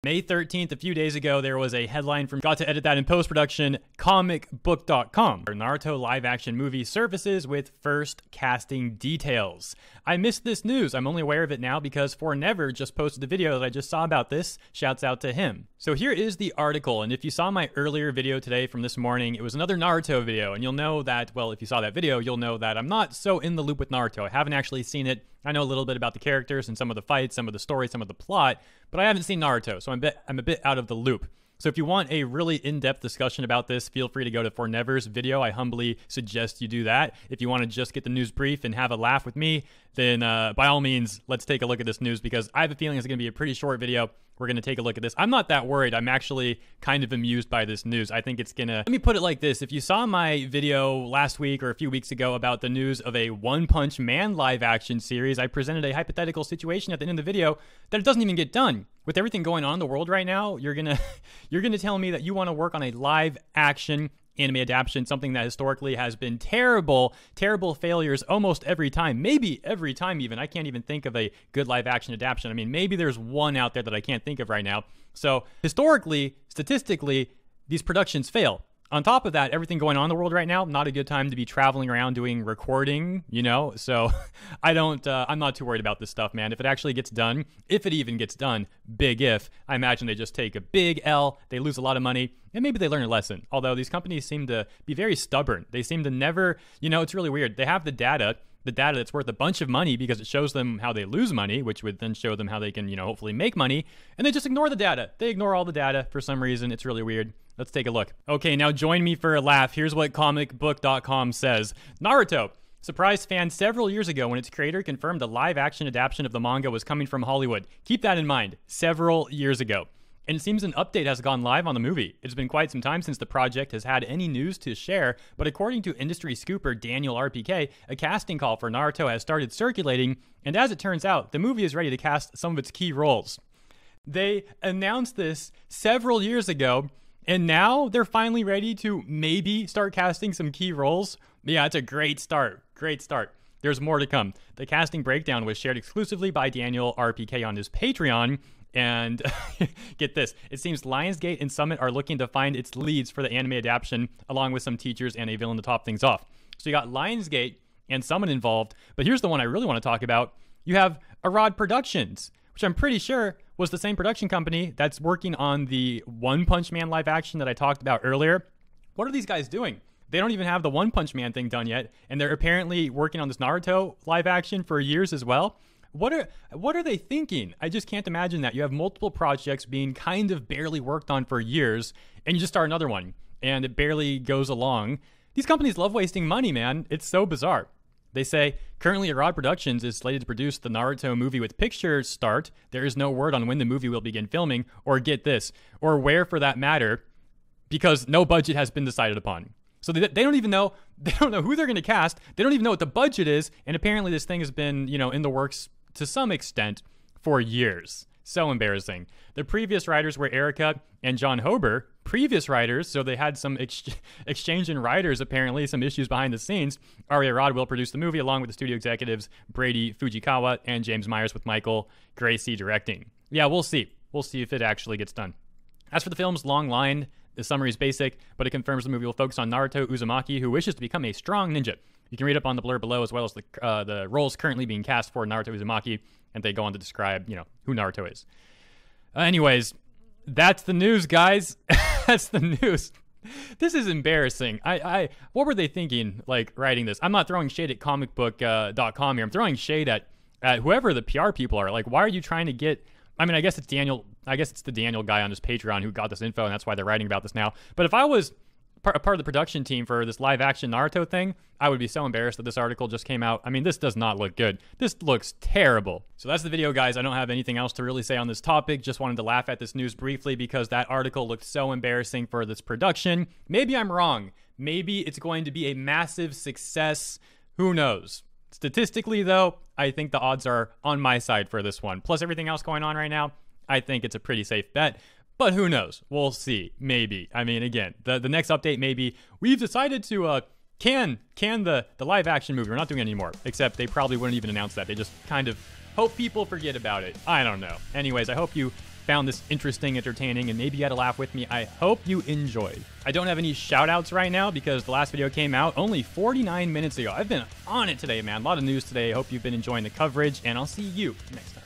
May 13th, a few days ago, there was a headline from got to edit that in post-production, comicbook.com. Naruto live action movie surfaces with first casting details. I missed this news. I'm only aware of it now because Fornever just posted the video that I just saw about this. Shouts out to him. So here is the article, and if you saw my earlier video today from this morning, it was another Naruto video, and you'll know that, well, if you saw that video, you'll know that I'm not so in the loop with Naruto. I haven't actually seen it. I know a little bit about the characters and some of the fights, some of the story, some of the plot, but I haven't seen Naruto, so I'm a bit out of the loop. So if you want a really in-depth discussion about this, feel free to go to Fornever's video. I humbly suggest you do that. If you want to just get the news brief and have a laugh with me, then by all means, let's take a look at this news because I have a feeling it's going to be a pretty short video. We're going to take a look at this. I'm not that worried. I'm actually kind of amused by this news. I think it's going to... Let me put it like this. If you saw my video last week or a few weeks ago about the news of a One Punch Man live action series, I presented a hypothetical situation at the end of the video that it doesn't even get done. With everything going on in the world right now, you're going to tell me that you want to work on a live action anime adaptation, something that historically has been terrible failures almost every time, maybe every time even. I can't even think of a good live action adaptation. I mean, maybe there's one out there that I can't think of right now. So historically, statistically, these productions fail. On top of that, everything going on in the world right now, not a good time to be traveling around doing recording, you know? So I'm not too worried about this stuff, man. If it actually gets done, if it even gets done, big if, I imagine they just take a big L, they lose a lot of money, and maybe they learn a lesson. Although these companies seem to be very stubborn. They seem to never, you know, it's really weird. They have the data that's worth a bunch of money because it shows them how they lose money, which would then show them how they can, you know, hopefully make money, and they just ignore the data. They ignore all the data for some reason. It's really weird. Let's take a look. Okay, now join me for a laugh. Here's what comicbook.com says. Naruto surprised fans several years ago when its creator confirmed a live-action adaptation of the manga was coming from Hollywood. Keep that in mind. Several years ago. And it seems an update has gone live on the movie. It's been quite some time since the project has had any news to share, but according to industry scooper Daniel RPK, a casting call for Naruto has started circulating, and as it turns out, the movie is ready to cast some of its key roles. They announced this several years ago, and now they're finally ready to maybe start casting some key roles. Yeah, it's a great start. Great start. There's more to come. The casting breakdown was shared exclusively by Daniel RPK on his Patreon. And get this, it seems Lionsgate and Summit are looking to find its leads for the anime adaptation, along with some teachers and a villain to top things off. So you got Lionsgate and Summit involved, but here's the one I really want to talk about. You have Arad Productions, which I'm pretty sure was the same production company that's working on the One Punch Man live action that I talked about earlier. What are these guys doing? They don't even have the One Punch Man thing done yet, and they're apparently working on this Naruto live action for years as well. What are they thinking? I just can't imagine that. You have multiple projects being kind of barely worked on for years, and you just start another one, and it barely goes along. These companies love wasting money, man. It's so bizarre. They say, currently Arad Productions is slated to produce the Naruto movie with pictures start. There is no word on when the movie will begin filming, or get this, or where for that matter, because no budget has been decided upon. So they don't even know, they don't know who they're going to cast. They don't even know what the budget is, and apparently this thing has been, you know, in the works to some extent for years. So embarrassing. The previous writers were Erica and John Hober, previous writers, so they had some exchange in writers, apparently, some issues behind the scenes. Ari Arad will produce the movie along with the studio executives Brady Fujikawa and James Myers, with Michael Gracie directing. Yeah, we'll see. We'll see if it actually gets done. As for the film's long line, the summary is basic, but it confirms the movie will focus on Naruto Uzumaki, who wishes to become a strong ninja. You can read up on the blurb below, as well as the roles currently being cast for Naruto Uzumaki, and they go on to describe, you know, who Naruto is. Anyways, that's the news, guys. That's the news. This is embarrassing. What were they thinking, like, writing this? I'm not throwing shade at comicbook.com here. I'm throwing shade at whoever the PR people are. Like, why are you trying to get... I mean, I guess it's Daniel. I guess it's the Daniel guy on his Patreon who got this info, and that's why they're writing about this now. But if I was a part of the production team for this live-action Naruto thing, I would be so embarrassed that this article just came out. I mean, this does not look good. This looks terrible. So that's the video, guys. I don't have anything else to really say on this topic. Just wanted to laugh at this news briefly because that article looked so embarrassing for this production. Maybe I'm wrong. Maybe it's going to be a massive success. Who knows? Statistically, though, I think the odds are on my side for this one. Plus everything else going on right now, I think it's a pretty safe bet. But who knows? We'll see. Maybe. I mean, again, the next update may be, we've decided to can the live action movie. We're not doing it anymore. Except they probably wouldn't even announce that. They just kind of hope people forget about it. I don't know. Anyways, I hope you found this interesting, entertaining, and maybe you had a laugh with me. I hope you enjoyed. I don't have any shout-outs right now because the last video came out only 49 minutes ago. I've been on it today, man. A lot of news today. I hope you've been enjoying the coverage, and I'll see you next time.